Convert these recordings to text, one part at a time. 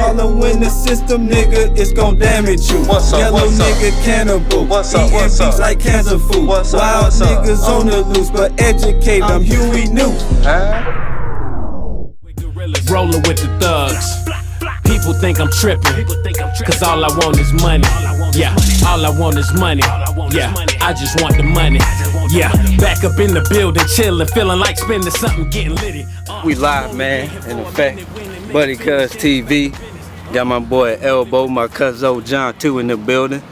Following the system, nigga, it's gon' damage you. What's up, Yellow what's up? nigga cannibal. What's up, Eating what's beef up? like cancer food. What's up, Wild what's up? niggas on the loose, but educate them. Huey knew. Rolling with the thugs. People think I'm tripping, cause all I want is money. Yeah, all I want is money. Yeah, I just want the money. Yeah, back up in the building, chilling, feeling like spending something, getting litty. We live, man, in effect. BuddyKuzzTV. Got my boy L-BO, my cousin John too in the building.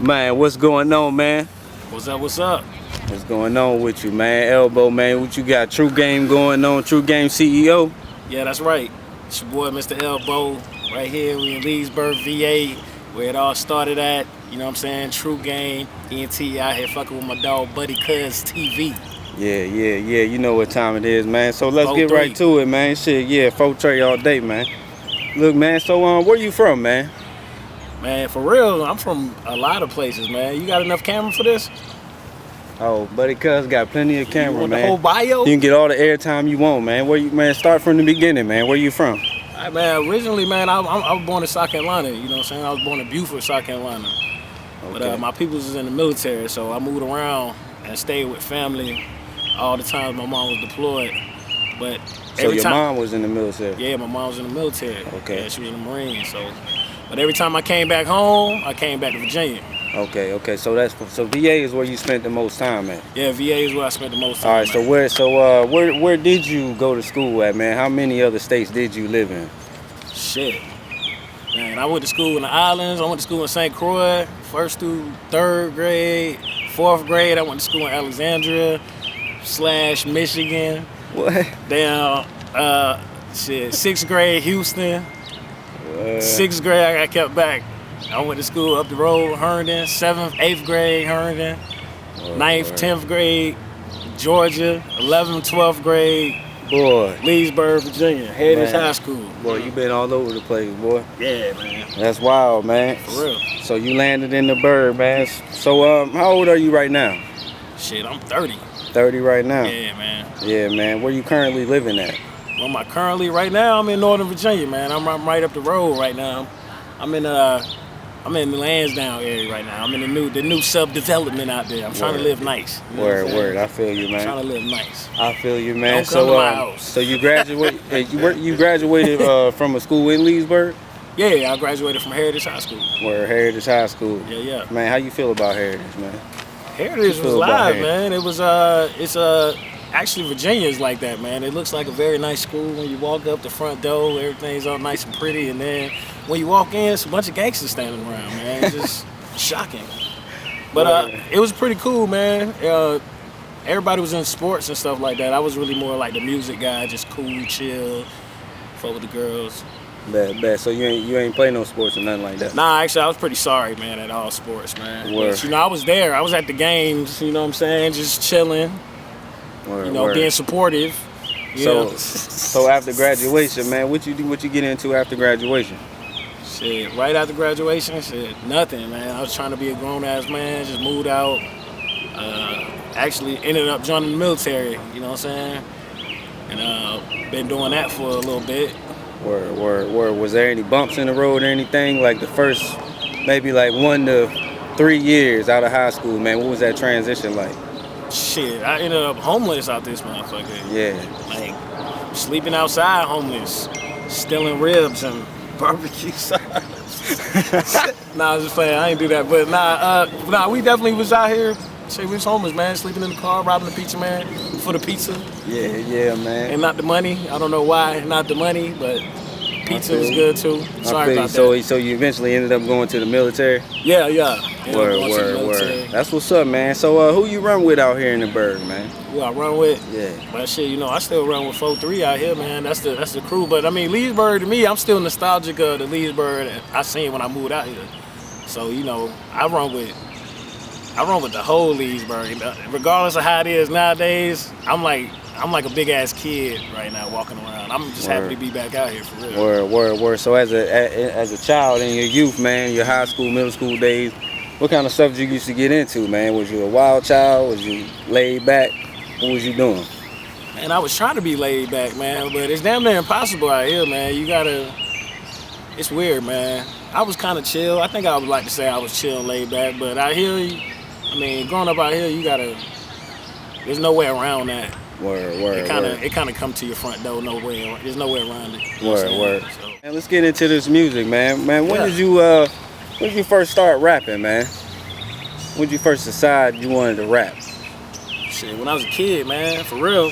Man, what's going on, man? What's up, what's up? What's going on with you, man? L-BO, man, what you got? TrueGame going on, TrueGame CEO? Yeah, that's right. It's your boy, Mr. L-BO, right here. We in Leesburg VA, where it all started at. You know what I'm saying? TrueGame, ENT out here fucking with my dog, BuddyKuzzTV. Yeah, you know what time it is, man. So let's get 4-3. right to it, man. Shit, yeah, 4-3 all day, man. Look, man, so where you from, man? Man, for real, I'm from a lot of places, man. You got enough camera for this? Oh, BuddyKuzz got plenty of camera, You want man. the whole bio? You can get all the airtime you want, man. Where you, man? Start from the beginning, man. Where you from? Right, man, originally, man, I was born in South Carolina. You know what I'm saying? I was born in Beaufort, South Carolina. Okay. But my peoples was in the military, so I moved around and stayed with family all the time my mom was deployed. But So your mom was in the military? Yeah, my mom was in the military. Okay. Yeah, she was in the Marines. So, but every time I came back home, I came back to Virginia. Okay. So VA is where you spent the most time at. Yeah, VA is where I spent the most time. All right. So where did you go to school at, man? How many other states did you live in? Shit. Man, I went to school in the islands. I went to school in St. Croix, 1st through 3rd grade. 4th grade, I went to school in Alexandria / Michigan. What? Down, 6th grade, Houston. 6th grade, I kept back. I went to school up the road, Herndon. 7th, 8th grade, Herndon. 9th, 10th grade, Georgia. 11th, 12th grade, Boy. Leesburg, Virginia. Heritage Man. High School. Boy, you been all over the place, boy. Yeah, man. That's wild, man. For real. So you landed in the bird, man. So how old are you right now? Shit, I'm 30. 30 right now? Yeah, man. Yeah, man. Where you currently living at? Well, right now, I'm in Northern Virginia, man. I'm right up the road right now. I'm in the Lansdowne area right now. I'm in the new sub-development out there. I'm trying to live nice. You know what I'm saying? Word. I feel you, man. I'm trying to live nice. I feel you, man. Don't come to my house. So you graduated. you graduated from a school in Leesburg? Yeah, I graduated from Heritage High School. Where Heritage High School. Yeah. Man, how you feel about Heritage, man? Heritage was live, man. It was it's actually Virginia is like that, man. It looks like a very nice school when you walk up the front door. Everything's all nice and pretty, and then when you walk in, it's a bunch of gangsters standing around, man. It's just shocking. But it was pretty cool, man. Everybody was in sports and stuff like that. I was really more like the music guy, just cool, chill, fuck with the girls. Bad. So you ain't play no sports or nothing like that? Nah, actually, I was pretty sorry, man, at all sports, man. Word. But, you know, I was there. I was at the games, you know what I'm saying, just chilling, Word. being supportive. So after graduation, man, what you get into after graduation? Shit, right after graduation, nothing, man. I was trying to be a grown-ass man, just moved out. Actually ended up joining the military, you know what I'm saying? And been doing that for a little bit. Word. Was there any bumps in the road or anything? Like the first maybe like 1 to 3 years out of high school, man, what was that transition like? Shit, I ended up homeless out this motherfucker. Yeah. Like, sleeping outside homeless, stealing ribs and barbecue sauce. Nah, I was just playing, I ain't do that. But nah, we definitely was out here. Shit, we was homeless, man, sleeping in the car, robbing the pizza man for the pizza. Yeah, man. And not the money. I don't know why, not the money, but pizza was good too. Sorry about that. So you eventually ended up going to the military? Yeah. Word. That's what's up, man. So who you run with out here in the Berg, man? Who I run with? Yeah. But shit, I still run with 4-3 out here, man. That's the crew. But I mean, Leesburg to me, I'm still nostalgic of the Leesburg that I seen when I moved out here. So I run with the whole Leesburg. Regardless of how it is nowadays, I'm like a big ass kid right now walking around. I'm just happy to be back out here for real. Word. So as a child in your youth, man, your high school, middle school days, what kind of stuff did you used to get into, man? Was you a wild child? Was you laid back? What was you doing? Man, I was trying to be laid back, man, but it's damn near impossible out here, man. You gotta It's weird, man. I was kind of chill. I think I would like to say I was chill, laid back, but out here, I mean, growing up out here, there's no way around that. Word. It kind of come to your front door. There's no way around it. Word. So, Man, let's get into this music, man. Man, when did you first start rapping, man? When did you first decide you wanted to rap? shit, when I was a kid, man, for real,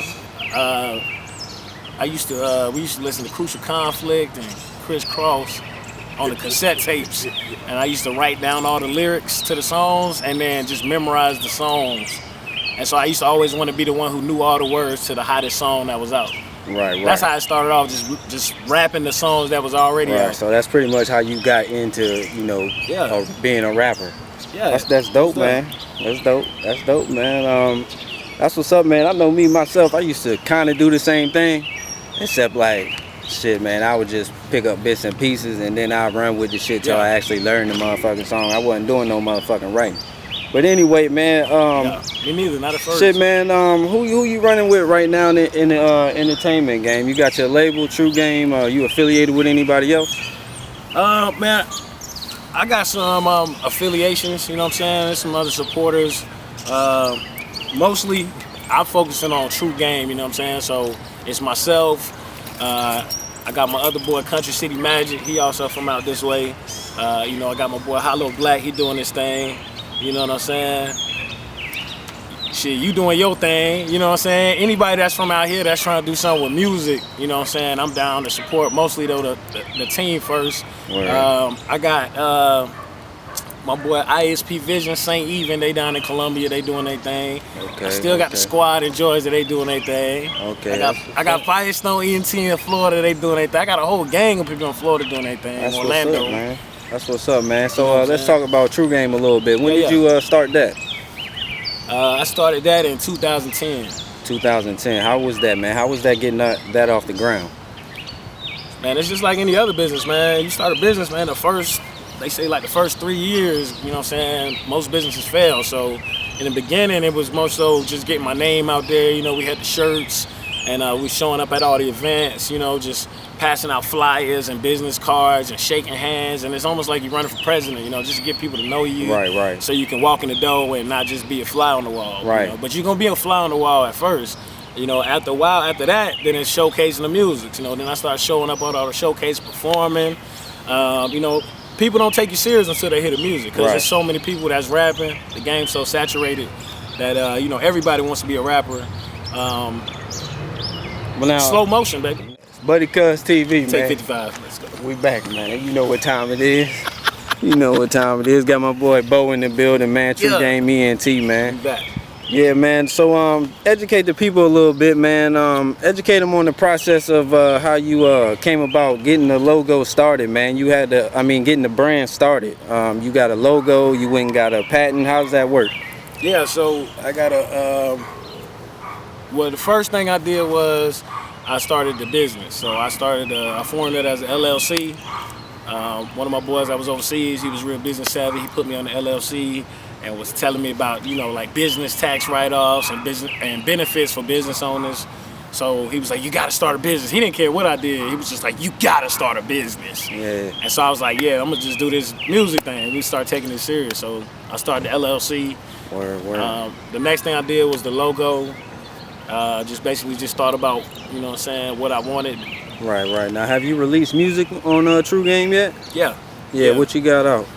we used to listen to Crucial Conflict and Criss Cross on the cassette tapes, and I used to write down all the lyrics to the songs and then just memorize the songs. And so I used to always want to be the one who knew all the words to the hottest song that was out. Right. That's how I started off, just rapping the songs that was already out. So that's pretty much how you got into, being a rapper. Yeah. That's dope, man. That's dope, man. That's what's up, man. I know me myself, I used to kind of do the same thing, except like, shit, man, I would just pick up bits and pieces and then I'd run with the shit till I actually learned the motherfucking song. I wasn't doing no motherfucking writing. But anyway, man, me neither, not at first. Shit, man, who you running with right now in the entertainment game? You got your label, TrueGame. You affiliated with anybody else? Man, I got some affiliations, you know what I'm saying? There's some other supporters. Mostly, I'm focusing on TrueGame, you know what I'm saying? So it's myself. I got my other boy, Country City Magic. He also from out this way. I got my boy Hollow Black. He doing his thing. You know what I'm saying? Shit, you doing your thing, you know what I'm saying? Anybody that's from out here that's trying to do something with music, you know what I'm saying? I'm down to support, mostly though the team first. I got my boy ISP Vision, St. Even, they down in Columbia, they doing their thing. I still got the squad in Georgia, they doing their thing. I got Firestone ENT in Florida, they doing their thing. I got a whole gang of people in Florida doing their thing. That's Orlando. What's up, man. That's what's up, man. So let's talk about TrueGame a little bit. When did you start that? I started that in 2010. 2010. How was that, man? How was that getting that off the ground? Man, it's just like any other business, man. You start a business, man, they say like the first 3 years, you know what I'm saying, most businesses fail. So in the beginning, it was more so just getting my name out there. You know, we had the shirts and we showing up at all the events, just passing out flyers and business cards and shaking hands. And it's almost like you're running for president, just to get people to know you. Right. So you can walk in the door and not just be a fly on the wall. Right. But you're going to be a fly on the wall at first. After a while, after that, then it's showcasing the music. Then I start showing up on all the showcase, performing. People don't take you serious until they hear the music, because there's so many people that's rapping. The game's so saturated that everybody wants to be a rapper. Slow motion, baby. BuddyKuzzTV, man. Take 55. Let's go. We back, man. You know what time it is. Got my boy Bo in the building, man. TrueGame ENT, man. We back. Yeah, man. So educate the people a little bit, man. Educate them on the process of how you came about getting the logo started, man. You had getting the brand started. You got a logo, you went and got a patent. How does that work? Yeah, so I got the first thing I did was I started the business. So I formed it as an LLC. One of my boys that was overseas, he was real business savvy. He put me on the LLC and was telling me about, like business tax write-offs and benefits for business owners. So he was like, you gotta start a business. He didn't care what I did. He was just like, you gotta start a business. Yeah. And so I was like, yeah, I'm gonna just do this music thing. We started taking it serious. So I started the LLC. Word. The next thing I did was the logo. Just basically thought about, what I wanted. Right. Now, have you released music on TrueGame yet? Yeah. What you got out?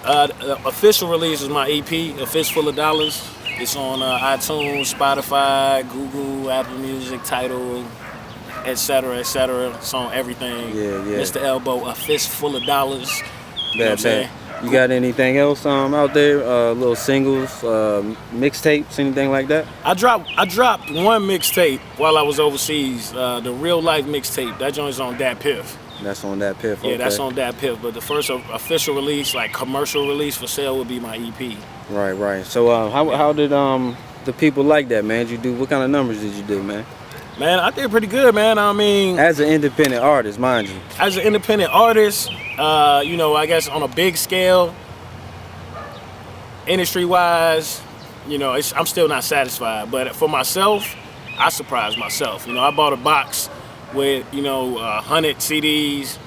The official release is my EP, A Fistful of Dollars. It's on iTunes, Spotify, Google, Apple Music, Tidal, etc. It's on everything. Yeah. Mr. L-BO, A Fistful of Dollars. You know what I'm saying? You got anything else out there? Little singles, mixtapes, anything like that? I dropped one mixtape while I was overseas. The Real Life mixtape. That joint's on Dat Piff. That's on Dat Piff. Yeah, that's on Dat Piff. But the first official release, like commercial release for sale, would be my EP. Right. So how did the people like that, man? What kind of numbers did you do, man? Man, I did pretty good, man. As an independent artist, mind you. As an independent artist, I guess on a big scale, industry-wise, I'm still not satisfied. But for myself, I surprised myself. I bought a box with, 100 CDs,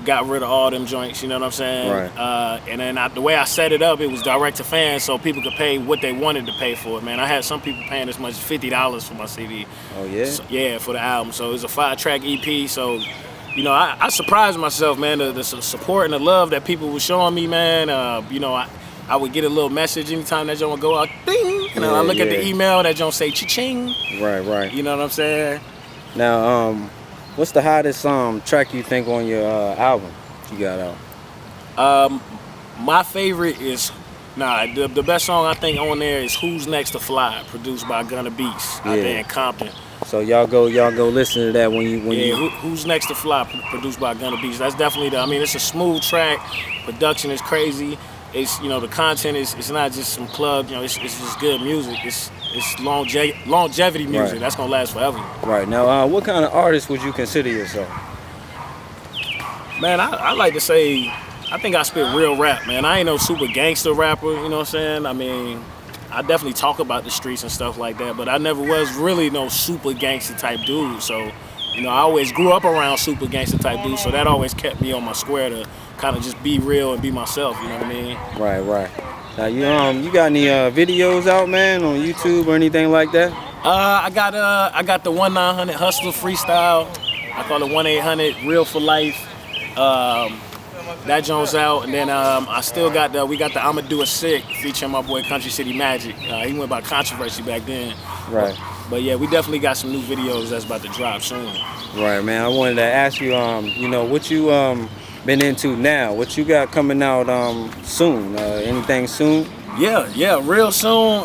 got rid of all them joints, you know what I'm saying? Right. And then the way I set it up, it was direct to fans, so people could pay what they wanted to pay for it, man. I had some people paying as much as $50 for my CD. Oh, yeah? So, yeah, for the album. So it was a 5-track EP, so, you know, I surprised myself, man, the support and the love that people were showing me, man. You know, I would get a little message anytime that joint would go out, ding, and I look at the email, that joint say cha-ching. Right. You know what I'm saying? Now, what's the hottest track you think on your album you got out? My favorite is, the best song I think on there is Who's Next to Fly, produced by Gunna Beats out there in Compton. So y'all go listen to that when you Who's Next to Fly, produced by Gunna Beats. That's definitely it's a smooth track. Production is crazy. It's, you know, the content is, it's not just some club, you know, it's just good music. It's longevity music. Right. That's gonna last forever. Right. Now, what kind of artist would you consider yourself? Man, I like to say, I think I spit real rap, man. I ain't no super gangster rapper, you know what I'm saying? I mean, I definitely talk about the streets and stuff like that, but I never was really no super gangster type dude. So, you know, I always grew up around super gangster type dudes, so that always kept me on my square to kind of just be real and be myself, you know what I mean? Right. Now, you got any videos out, man, on YouTube or anything like that? I got the 1-900 Hustler Freestyle. I call it 1-800 Real for Life. That joint's out, and then I still got we got the I'ma Do It Sick featuring my boy Country City Magic. He went by Controversy back then. Right. But yeah, we definitely got some new videos that's about to drop soon. Right, man. I wanted to ask you, you know, what you been into now? What you got coming out soon? Anything soon? Yeah, real soon.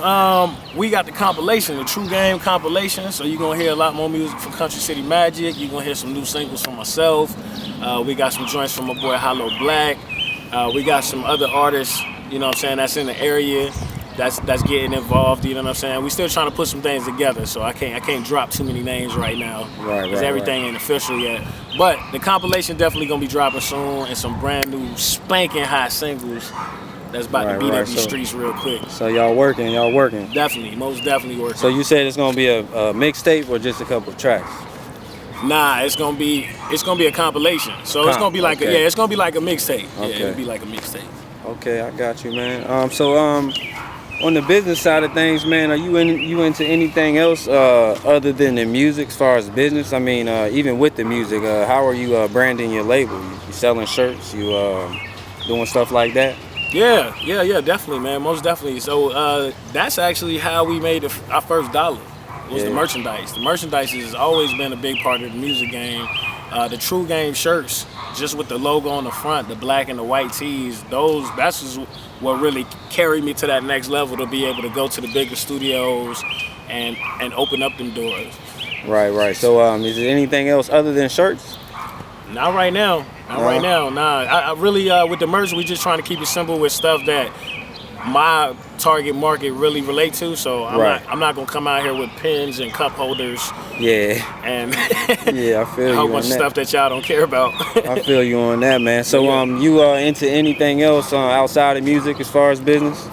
We got the compilation, the TrueGame compilation. So you're gonna hear a lot more music from Country City Magic. You're gonna hear some new singles from myself. We got some joints from my boy Hollow Black. We got some other artists, you know what I'm saying, that's in the area that's getting involved, you know what I'm saying? We still trying to put some things together, so I can't drop too many names right now. Because everything ain't official yet. But the compilation definitely gonna be dropping soon, and some brand new spanking hot singles that's about to beat up these streets real quick. So y'all working? Definitely, most definitely working. So you said it's gonna be a mixtape or just a couple of tracks? Nah, it's gonna be a compilation. So it's gonna be like it's gonna be like a mixtape. Okay. Yeah, it'll be like a mixtape. Okay, I got you, man. On the business side of things, man, are you into anything else other than the music as far as business? I mean, even with the music, how are you branding your label? You selling shirts? You doing stuff like that? Yeah, definitely, man, most definitely. So that's actually how we made our first dollar. Was the merchandise. The merchandise has always been a big part of the music game. The TrueGame shirts, just with the logo on the front, the black and the white tees, that's just what really carried me to that next level, to be able to go to the bigger studios and open up them doors. Right. So is there anything else other than shirts? Not right now. Right now. Nah. I really with the merch, we just trying to keep it simple with stuff that my target market really relate to. So I'm not gonna come out here with pins and cup holders. Yeah. And I feel you a whole on bunch of that. stuff that y'all don't care about. I feel you on that, man. So you into anything else outside of music as far as business?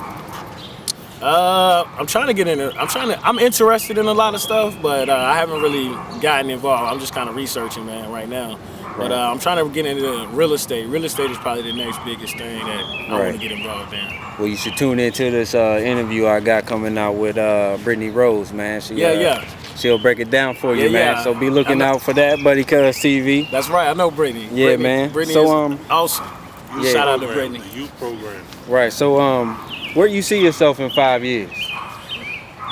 I'm trying to get into. I'm interested in a lot of stuff, but I haven't really gotten involved. I'm just kind of researching, man, right now. But I'm trying to get into real estate. Real estate is probably the next biggest thing that I want to get involved in. Well, you should tune into this interview I got coming out with Brittany Rose, man. She'll break it down for you, man. So be looking out for that, BuddyKuzzTV. That's right. I know Brittany. Yeah, man. Brittany so is awesome. Shout out to Brittany. The youth program. Right. So where do you see yourself in 5 years?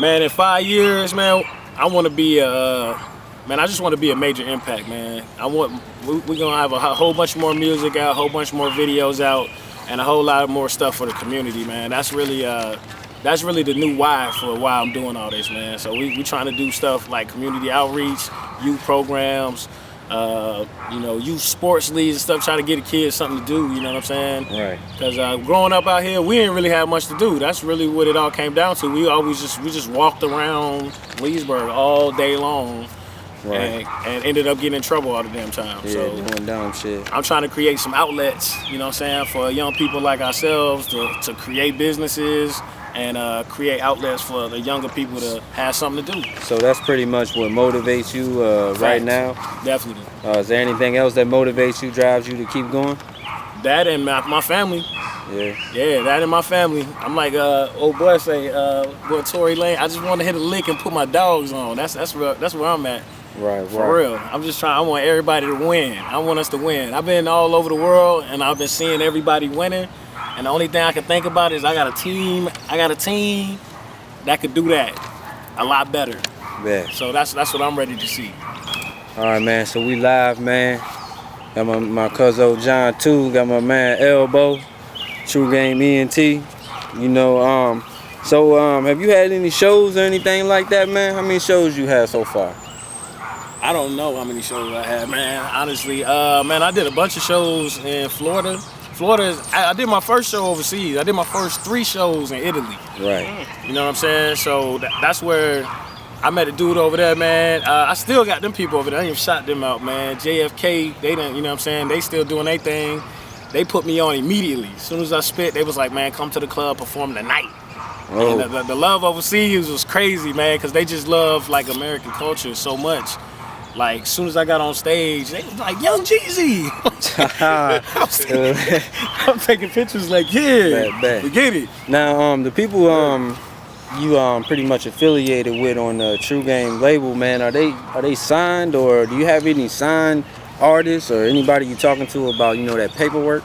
Man, in 5 years, man, I want to be I just want to be a major impact, man. We're gonna have a whole bunch more music out, a whole bunch more videos out, and a whole lot more stuff for the community, man. That's really the new why for why I'm doing all this, man. So we trying to do stuff like community outreach, youth programs, youth sports leagues and stuff, trying to get the kids something to do, you know what I'm saying? Right. Because growing up out here, we didn't really have much to do. That's really what it all came down to. We just walked around Leesburg all day long. Right. And ended up getting in trouble all the damn time. Yeah, so doing dumb shit. I'm trying to create some outlets, you know what I'm saying, for young people like ourselves to create businesses, and create outlets for the younger people to have something to do. So that's pretty much what motivates you right now? Definitely. Is there anything else that motivates you, drives you to keep going? That and my family. Yeah. Yeah, that and my family. I'm like old boy say, boy Tory Lane, I just want to hit a lick and put my dogs on. That's where I'm at. Right. For real. I'm just trying, I want everybody to win. I want us to win. I've been all over the world and I've been seeing everybody winning. And the only thing I can think about is I got a team that could do that a lot better. Yeah. So that's what I'm ready to see. All right, man. So we live, man. Got my cousin John too. Got my man L-BO, TrueGame ENT. You know, have you had any shows or anything like that, man? How many shows you had so far? I don't know how many shows I had, man. Honestly, man, I did a bunch of shows in Florida. I did my first show overseas. I did my first 3 shows in Italy. Right. You know what I'm saying? So that's where I met a dude over there, man. I still got them people over there. I ain't even shot them out, man. JFK, they didn't, you know what I'm saying? They still doing their thing. They put me on immediately. As soon as I spit, they was like, man, come to the club, perform tonight. Oh. And the love overseas was crazy, man, because they just love like American culture so much. Like, as soon as I got on stage, they was like, Young Jeezy. I'm taking pictures like, yeah, Bet. we get it. Now, the people you pretty much affiliated with on the TrueGame label, man, are they signed, or do you have any signed artists or anybody you talking to about, you know, that paperwork?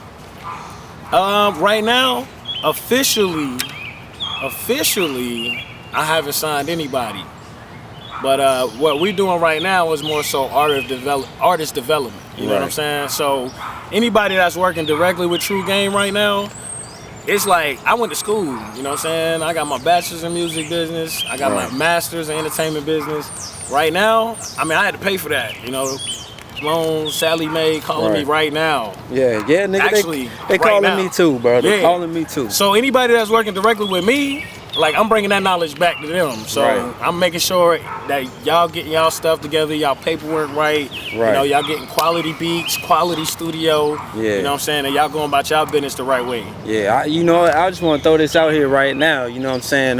Right now, officially, I haven't signed anybody. But what we're doing right now is more so artist development. You know what I'm saying? So anybody that's working directly with TrueGame right now, it's like I went to school. You know what I'm saying? I got my bachelor's in music business. I got my master's in entertainment business. Right now, I mean, I had to pay for that. You know, Sloan, Sally Mae calling me right now. Yeah, nigga. Actually, they calling me too, bro. They calling me too. So anybody that's working directly with me, like, I'm bringing that knowledge back to them. So I'm making sure that y'all getting y'all stuff together, y'all paperwork right. You know, y'all getting quality beats, quality studio. Yeah. You know what I'm saying? And y'all going about y'all business the right way. Yeah, you know, I just want to throw this out here right now. You know what I'm saying?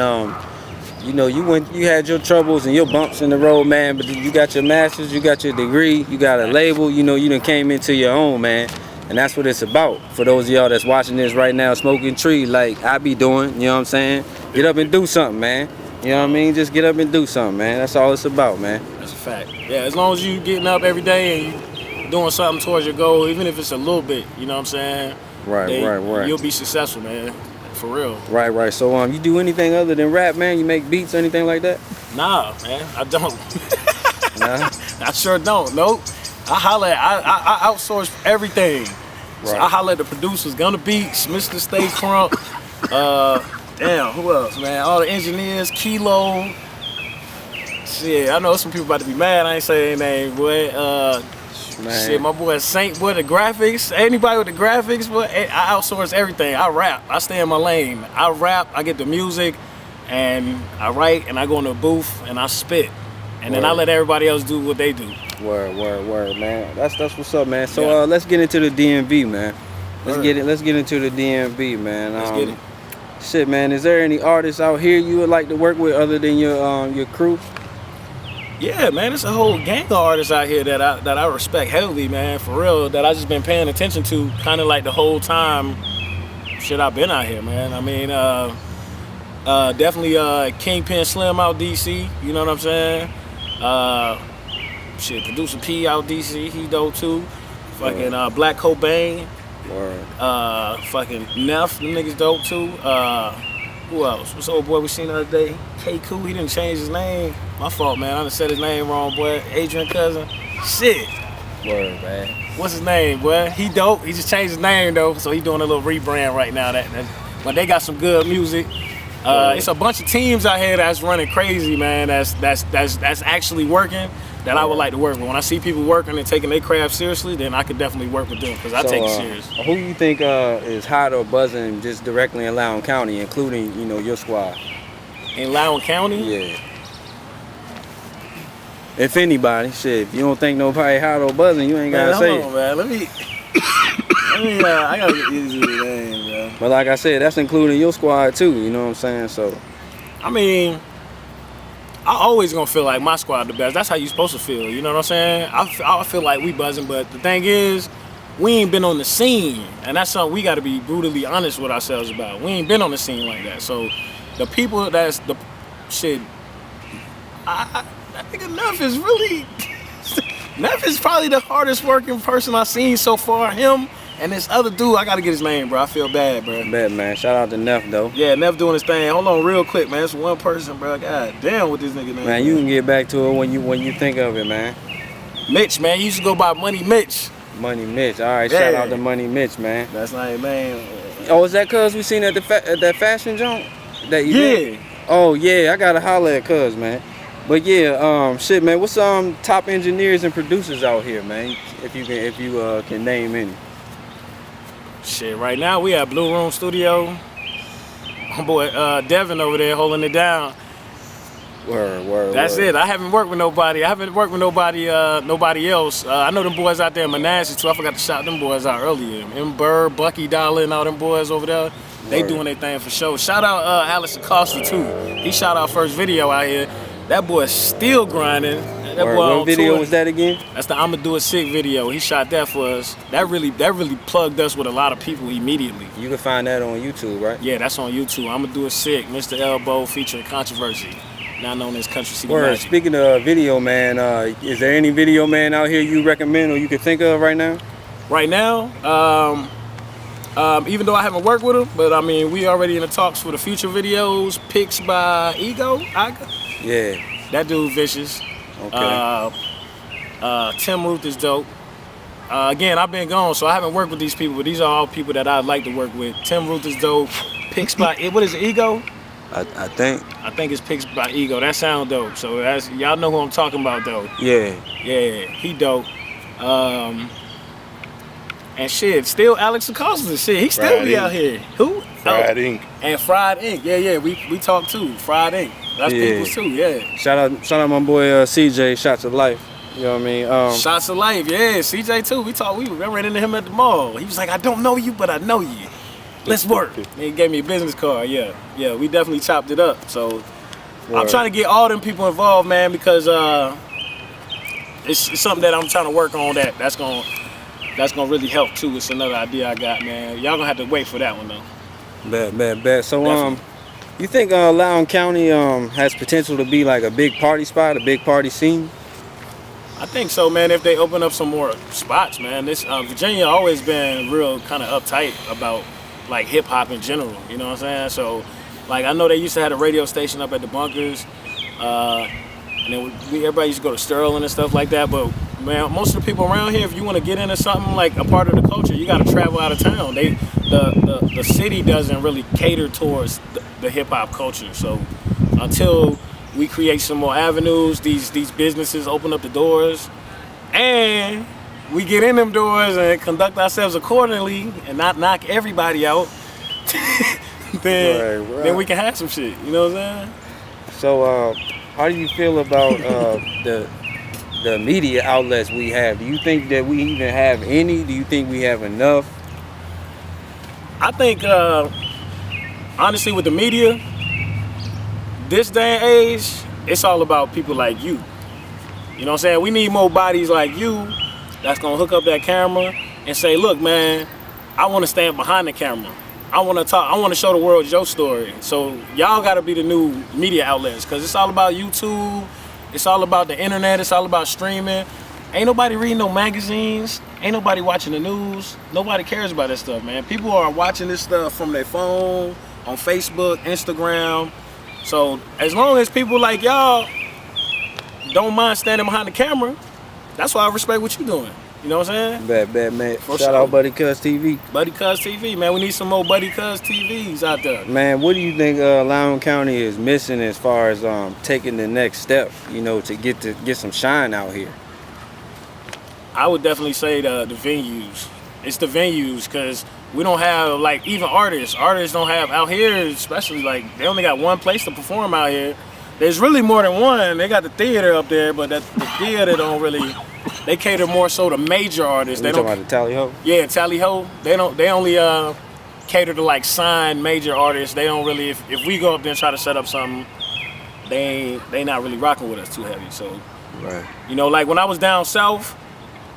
You know, you had your troubles and your bumps in the road, man, but you got your master's, you got your degree, you got a label, you know, you done came into your own, man. And that's what it's about. For those of y'all that's watching this right now, smoking tree like I be doing, you know what I'm saying? Get up and do something, man. You know what I mean? Just get up and do something, man. That's all it's about, man. That's a fact. Yeah, as long as you getting up every day and you doing something towards your goal, even if it's a little bit, you know what I'm saying? Right. You'll be successful, man. For real. Right. So you do anything other than rap, man? You make beats or anything like that? Nah, man, I don't. Nah? I sure don't. Nope. I outsource everything. So I holler at the producers, Gunna Beats, Mr. Stay Crump, damn, who else, man? All the engineers, Kilo. Shit, I know some people about to be mad. I ain't say their name, boy. Shit, my boy Saint, boy, the graphics. Anybody with the graphics, boy, I outsource everything. I rap. I stay in my lane. I rap. I get the music, and I write, and I go in the booth, and I spit, and then I let everybody else do what they do. Word, man. That's what's up, man. So let's get into the DMV, man. Let's get into the DMV, man. Let's get it. Shit, man. Is there any artists out here you would like to work with other than your crew? Yeah, man. It's a whole gang of artists out here that I respect heavily, man. For real, that I just been paying attention to, kind of like the whole time. Shit, I've been out here, man. I mean, definitely Kingpin Slim out DC. You know what I'm saying? Shit, Producer P out DC, he dope too. Fucking Black Cobain. Fucking Neff, them niggas dope too. Who else? What's the old boy we seen the other day? K-Koo, he didn't change his name. My fault, man. I done said his name wrong, boy. Adrian Cousin. Shit. Word, man. What's his name, boy? He dope. He just changed his name though, so he doing a little rebrand right now. But they got some good music. It's a bunch of teams out here that's running crazy, man. That's actually working. That I would like to work with. When I see people working and taking their craft seriously, then I could definitely work with them because I take it serious. Who you think is hot or buzzing just directly in Loudoun County, including, you know, your squad? In Loudoun County? Yeah. If anybody, shit, if you don't think nobody hot or buzzing, you ain't gotta say it. Hold on, man. Let me mean, I gotta get easy with the name, bro. But like I said, that's including your squad too. You know what I'm saying? So, I mean, I always gonna feel like my squad the best. That's how you supposed to feel. You know what I'm saying? I feel like we buzzing, but the thing is, we ain't been on the scene, and that's something we got to be brutally honest with ourselves about. We ain't been on the scene like that. So, the people that's the shit, I think Neff is really. Neff is probably the hardest working person I've seen so far. Him and this other dude, I gotta get his name, bro. I feel bad, bro. bad man. Shout out to Neff though. Yeah, Neff doing his thing. Hold on, real quick, man. It's one person, bro. God damn, what this nigga name? Man, you can get back to it when you think of it, man. Mitch, man. You used to go by Money Mitch. Money Mitch. All right, Yeah. shout out to Money Mitch, man. That's not his name. Oh, is that cuz we seen at that fashion joint? That event? Yeah. Oh yeah, I gotta holler at cuz, man. But yeah, shit, man. What's top engineers and producers out here, man? If you can name any. Shit, right now we at Blue Room Studio. My boy Devin over there holding it down. Word. That's it. I haven't worked with nobody. Nobody else. I know them boys out there in Manassas too. I forgot to shout them boys out earlier. Ember, Bucky Dollar, and all them boys over there. They Word. doing their thing for sure. Shout out Alex Acosta too. He shot our first video out here. That boy is still grinding. That Word. boy on What video tour. was that again? That's the I'ma Do It Sick video. He shot that for us. That really plugged us with a lot of people immediately. You can find that on YouTube, right? Yeah, that's on YouTube. I'ma Do It Sick, Mr. L-BO featuring Controversy, now known as Country City Word. Magic. Speaking of video, man, is there any video man out here you recommend or you can think of right now? Right now, even though I haven't worked with him, but I mean, we already in the talks for the future videos. Pics by Ego. Yeah. That dude vicious. Okay. Tim Ruth is dope. Again, I've been gone, so I haven't worked with these people, but these are all people that I'd like to work with. Tim Ruth is dope. Pics by, what is it, Ego? I think. I think it's Pics by Ego. That sound dope. So that's, y'all know who I'm talking about though. Yeah. Yeah, he dope. And shit, still Alex Acosta. Shit, he still Fried be Ink. out here. Who? Fried Ink. And Fried Ink. Yeah, we talk too. Fried Ink. That's Yeah. people's too, yeah. Shout out my boy CJ, Shots of Life. You know what I mean? Shots of Life, yeah. CJ too. I ran into him at the mall. He was like, I don't know you, but I know you. Let's work. And he gave me a business card, yeah. Yeah, we definitely chopped it up. So I'm Word. trying to get all them people involved, man, because it's something that I'm trying to work on that's gonna really help too. It's another idea I got, man. Y'all gonna have to wait for that one though. Bet. So Definitely. you think Loudoun County has potential to be like a big party spot, a big party scene? I think so, man. If they open up some more spots, man. This Virginia always been real kind of uptight about like hip hop in general. You know what I'm saying? So, like I know they used to have a radio station up at the Bunkers, and then everybody used to go to Sterling and stuff like that. But man, most of the people around here, if you want to get into something like a part of the culture, you got to travel out of town. The city doesn't really cater towards the hip hop culture. So until we create some more avenues, these businesses open up the doors, and we get in them doors and conduct ourselves accordingly and not knock everybody out, then we can have some shit. You know what I'm saying? So how do you feel about the media outlets we have? Do you think that we even have any? Do you think we have enough? I think, honestly, with the media, this day and age, it's all about people like you. You know what I'm saying? We need more bodies like you that's gonna hook up that camera and say, look, man, I wanna stand behind the camera. I wanna talk, I wanna show the world your story. So y'all gotta be the new media outlets, cause it's all about YouTube, it's all about the internet, it's all about streaming. Ain't nobody reading no magazines, ain't nobody watching the news, nobody cares about that stuff, man. People are watching this stuff from their phone, on Facebook, Instagram. So as long as people like y'all don't mind standing behind the camera, that's why I respect what you're doing. You know what I'm saying? Bet, man. For Shout sure. out BuddyKuzzTV. BuddyKuzzTV, man. We need some more BuddyKuzzTVs out there. Man, what do you think Loudoun County is missing as far as taking the next step, you know, to get some shine out here? I would definitely say the venues. It's the venues, because we don't have, like, even artists. Artists don't have, out here especially, like, they only got one place to perform out here. There's really more than one. They got the theater up there, but the theater don't really They cater more so to major artists. They talking about the Tally Ho? Yeah, Tally Ho. They only cater to like signed major artists. They don't really. If we go up there and try to set up something, they not really rocking with us too heavy. So, right. You know, like when I was down south,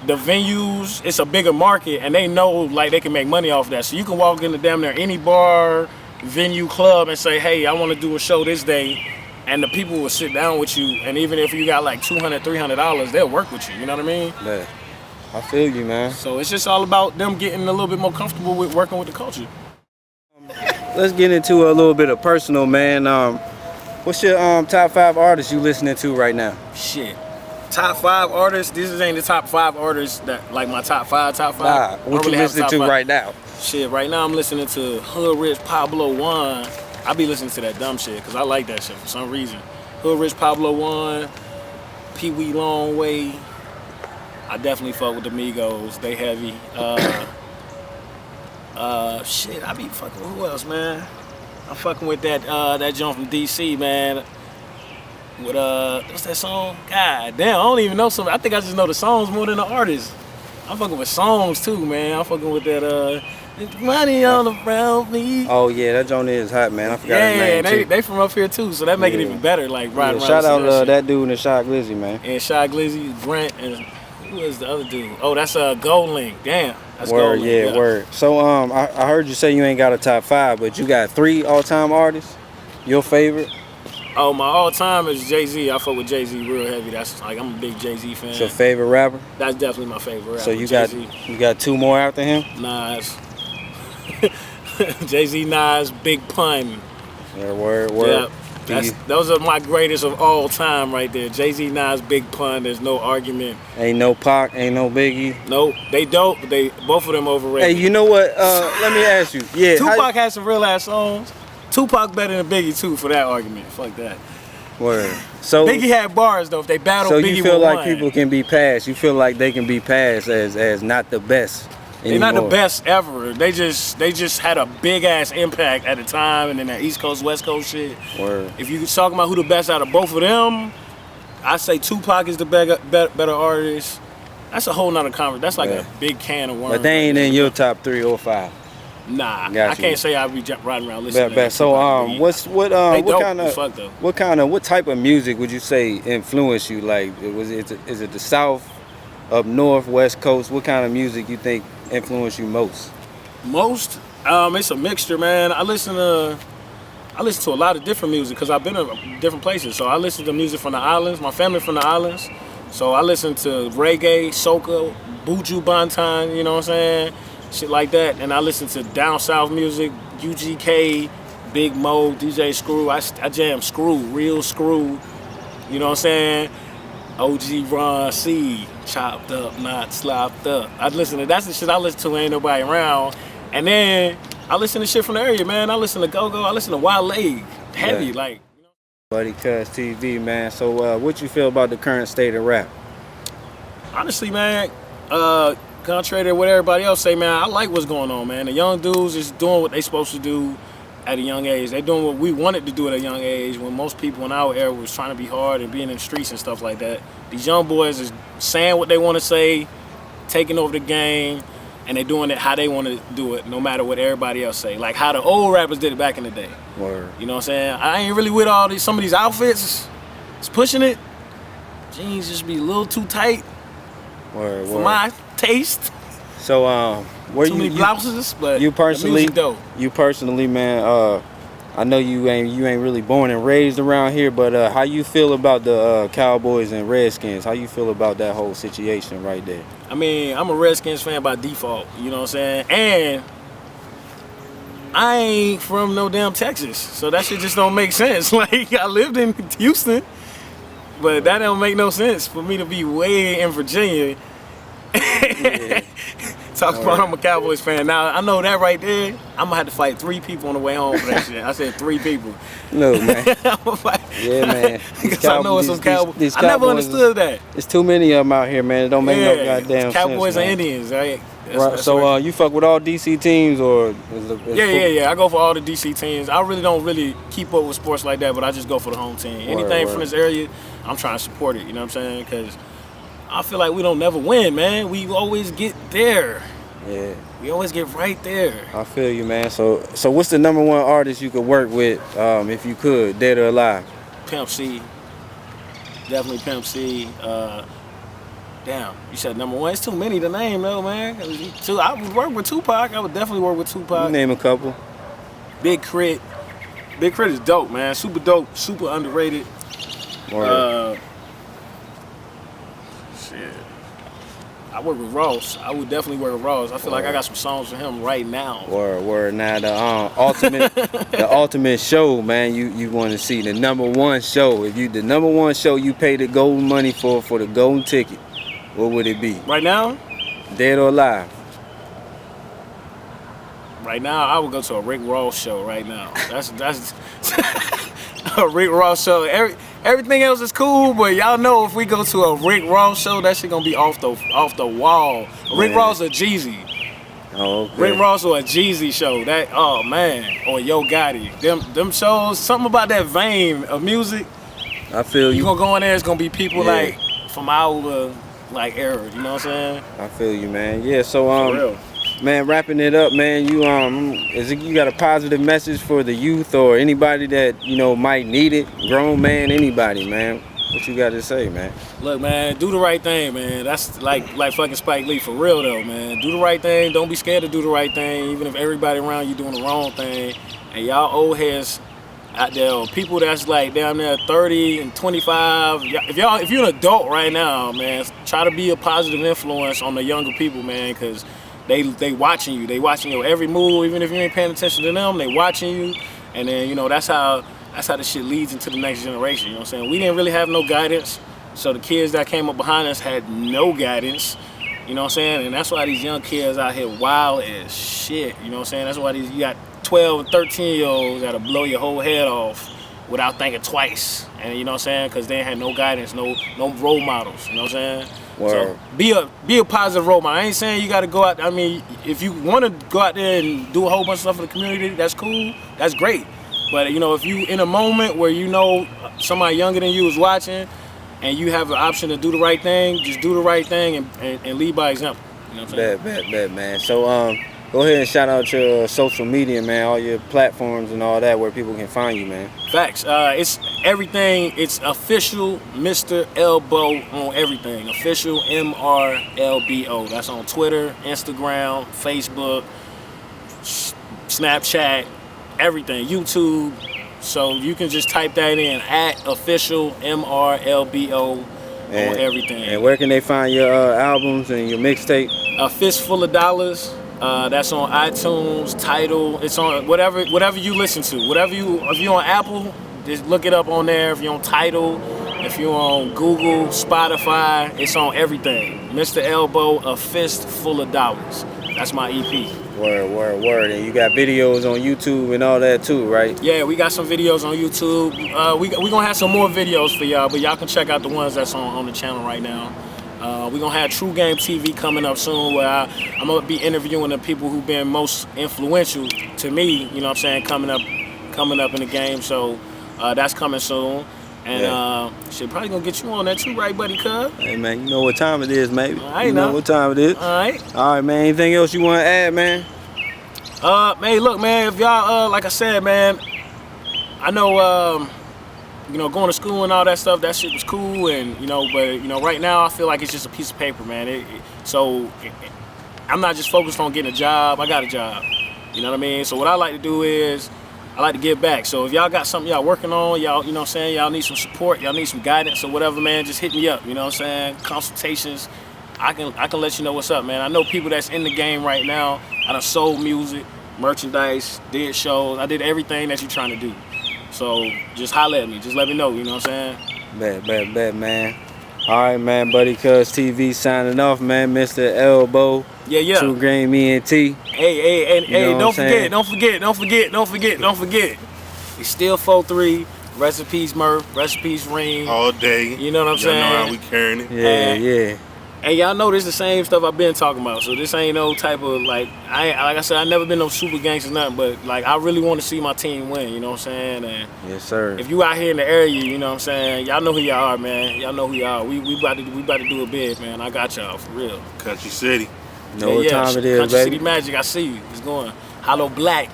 the venues, it's a bigger market, and they know like they can make money off that. So you can walk into damn near any bar, venue, club, and say, hey, I want to do a show this day, and the people will sit down with you, and even if you got like $200, $300, they'll work with you. You know what I mean? Yeah. I feel you, man. So it's just all about them getting a little bit more comfortable with working with the culture. Let's get into a little bit of personal, man. What's your top 5 artists you listening to right now? Shit. Top 5 artists? This ain't the top 5 artists that like my top 5. Nah, what you listening to right now? Shit, right now I'm listening to Hood Rich Pablo One. I be listening to that dumb shit because I like that shit for some reason. Hood Rich Pablo One, Pee Wee Longway. I definitely fuck with the Migos. They heavy. Shit, I be fucking with who else, man? I'm fucking with that joint from DC, man. With what's that song? God damn, I don't even know some. I think I just know the songs more than the artists. I'm fucking with songs too, man. I'm fucking with that money all around me. Oh yeah, that joint is hot, man. I forgot his name too. They from up here too, so that make it even better. Like riding around. Shout out that dude and Shy Glizzy, man. And Shy Glizzy, Grant, and who is the other dude? Oh, that's Gold Link. Damn, that's Word, Gold Link. yeah, word. So I heard you say you ain't got a top 5, but you got 3 all-time artists. Your favorite? Oh, my all-time is Jay-Z. I fuck with Jay-Z real heavy. That's like I'm a big Jay-Z fan. It's your favorite rapper? That's definitely my favorite rapper. So you Jay-Z. got 2 more after him? Nas. Jay-Z, Nas, Big Pun. Yeah, word. Yeah, those are my greatest of all time right there. Jay-Z, Nas, Big Pun. There's no argument. Ain't no Pac, ain't no Biggie. Nope, they dope. But both of them overrated. Hey, you know what? Let me ask you. Yeah, Tupac has some real ass songs. Tupac better than Biggie too for that argument. Fuck that. Word. So Biggie had bars though. If they battle, so Biggie you feel like won. people can be passed. You feel like they can be passed as not the best anymore. They're not the best ever. They just had a big ass impact at the time, and then that East Coast West Coast shit. Word. If you talking about who the best out of both of them, I say Tupac is the better artist. That's a whole nother conversation. That's like a big can of worms. But they ain't in your top 3 or 5. Nah, Gotcha. I can't say I be riding around listening to that. So what type of music would you say influenced you? Like is it the South, up North, West Coast? What kind of music you think influenced you most? Most? It's a mixture, man. I listen to a lot of different music because I've been in different places. So I listen to music from the islands. My family from the islands. So I listen to reggae, soca, buju banton, you know what I'm saying? Shit like that. And I listen to down south music, UGK, Big Mo, DJ Screw. I jam Screw, real Screw. You know what I'm saying? OG Ron C, chopped up, not slopped up. That's the shit I listen to when ain't nobody around. And then I listen to shit from the area, man. I listen to Go-Go, I listen to Wale, heavy, like. BuddyKuzzTV, man. So what you feel about the current state of rap? Honestly, man, contrary to what everybody else say, man, I like what's going on, man. The young dudes is doing what they supposed to do at a young age. They doing what we wanted to do at a young age when most people in our era was trying to be hard and being in the streets and stuff like that. These young boys is saying what they want to say, taking over the game, and they doing it how they want to do it, no matter what everybody else say. Like how the old rappers did it back in the day. Word. You know what I'm saying? I ain't really with some of these outfits. It's pushing it. Jeans just be a little too tight for my taste. So where too many blouses, but you personally, the music dope. You personally, man, I know you ain't really born and raised around here, but how you feel about the Cowboys and Redskins? How you feel about that whole situation right there? I mean, I'm a Redskins fan by default, you know what I'm saying? And I ain't from no damn Texas, so that shit just don't make sense. Like, I lived in Houston, but that don't make no sense for me to be way in Virginia. Yeah. Talk about I'm a Cowboys fan. Now, I know that right there, I'm gonna have to fight 3 people on the way home for that shit. I said 3 people. Look, man. Yeah, man. Because I know it's some Cowboys. I never understood that. There's too many of them out here, man. It don't make no goddamn Cowboys sense. and Indians, right? Right. So you fuck with all DC teams or? Yeah. I go for all the DC teams. I really don't keep up with sports like that, but I just go for the home team. Anything from this area, I'm trying to support it. You know what I'm saying? Because I feel like we don't never win, man. We always get there. Yeah. We always get right there. I feel you, man. So what's the #1 artist you could work with, if you could, dead or alive? Pimp C. Definitely Pimp C. Damn, you said #1. It's too many to name, though, man. I would work with Tupac. I would definitely work with Tupac. You name a couple. Big Crit. Big Crit is dope, man. Super dope. Super underrated. Shit. I work with Ross. I would definitely work with Ross. I feel like I got some songs for him right now. Word. Now the ultimate show, man. You want to see the #1 show? If you the #1 show you pay the gold money for the golden ticket, what would it be? Right now? Dead or alive? Right now, I would go to a Rick Ross show right now. That's a Rick Ross show. Everything else is cool, but y'all know if we go to a Rick Ross show, that shit gonna be off the wall. Rick Ross or Jeezy. Oh, okay. Rick Ross or a Jeezy show. That, oh man, or Yo Gotti. Them shows, something about that vein of music. I feel you. You gonna go in there, it's gonna be people like from our era. You know what I'm saying? I feel you, man. Yeah. So For real. man, wrapping it up, man. You got a positive message for the youth or anybody that might need it? Grown man, anybody, man. What you got to say, man? Look, man, do the right thing, man. That's like fucking Spike Lee, for real though, man. Do the right thing. Don't be scared to do the right thing, even if everybody around you doing the wrong thing. And y'all old heads out there, or people that's like down there 30 and 25. If you're an adult right now, man, try to be a positive influence on the younger people, man, because they watching you. They watching your every move, even if you ain't paying attention to them. They watching you, and then that's how the shit leads into the next generation. You know what I'm saying? We didn't really have no guidance, so the kids that came up behind us had no guidance. You know what I'm saying? And that's why these young kids out here wild as shit. You know what I'm saying? That's why you got 12 and 13-year-olds that'll blow your whole head off without thinking twice. And you know what I'm saying? Because they had no guidance, no role models. You know what I'm saying? Word. So be a positive role model. I ain't saying you got to go out. I mean, if you want to go out there and do a whole bunch of stuff for the community, that's cool. That's great. But if you in a moment where somebody younger than you is watching, and you have an option to do the right thing, just do the right thing and lead by example. You know what I'm saying? Bet, man. So go ahead and shout out your social media, man, all your platforms and all that, where people can find you, man. Facts. It's everything. It's official Mr. L-BO on everything. Official MR L-BO. That's on Twitter, Instagram, Facebook, Snapchat, everything, YouTube. So you can just type that in at official MR L-BO on everything. And where can they find your albums and your mixtape? A Fistful of Dollars. That's on iTunes, Tidal. It's on whatever you listen to. If you're on Apple, just look it up on there. If you're on Tidal, if you're on Google, Spotify, it's on everything. Mr. L-BO, A Fistful of Dollars. That's my EP. Word. And you got videos on YouTube and all that too, right? Yeah, we got some videos on YouTube. We gonna have some more videos for y'all, but y'all can check out the ones that's on the channel right now. We're gonna have TrueGame TV coming up soon, where I'm gonna be interviewing the people who've been most influential to me, you know what I'm saying, coming up in the game. So that's coming soon. And shit, probably gonna get you on that too, right, buddy, cuz? Hey man, you know what time it is, maybe. I you know what time it is. Alright, man. Anything else you wanna add, man? Man, look, man, if y'all like I said, man, I know going to school and all that stuff, that shit was cool, and but right now I feel like it's just a piece of paper, man. So I'm not just focused on getting a job. I got a job. You know what I mean? So what I like to do is I like to give back. So if y'all got something y'all working on, y'all, you know what I'm saying, y'all need some support, y'all need some guidance or whatever, man, just hit me up, you know what I'm saying? Consultations. I can let you know what's up, man. I know people that's in the game right now. I done sold music, merchandise, did shows. I did everything that you're trying to do. So just holler at me. Just let me know, you know what I'm saying? Bet, man. All right, man. BuddyKuzzTV signing off, man. Mr. L-BO. Yeah. TrueGame ENT. Hey, don't forget. It's still 4-3. Recipes Murph, recipes Ring. All day. You know what I'm saying? Y'all know how we carrying it. Yeah. And y'all know this the same stuff I've been talking about. So this ain't no type of like I said, I never been no super gangster nothing, but like I really want to see my team win, you know what I'm saying? And yes, sir. if you out here in the area, you know what I'm saying, y'all know who y'all are, man. Y'all know who y'all are. We about to do it big, man. I got y'all for real. Country City. Know what time it is, Country baby. City Magic, I see you. It's going. Hollow Black.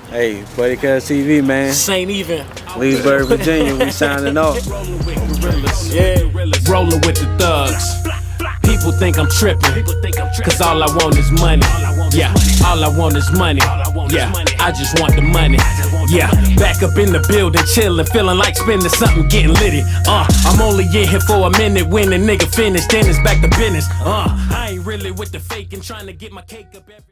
Hey, BuddyKuzzTV, man. Saint Even. Leesburg, Virginia, we signing off. Yeah. Rolling with the thugs. People think I'm tripping, cause all I want is money. Yeah, all I want is money. Yeah, I just want the money. Yeah, back up in the building, chillin', feeling like spending something, getting litty. I'm only in here for a minute, when the nigga finish, then it's back to business. I ain't really with the faking, trying to get my cake up every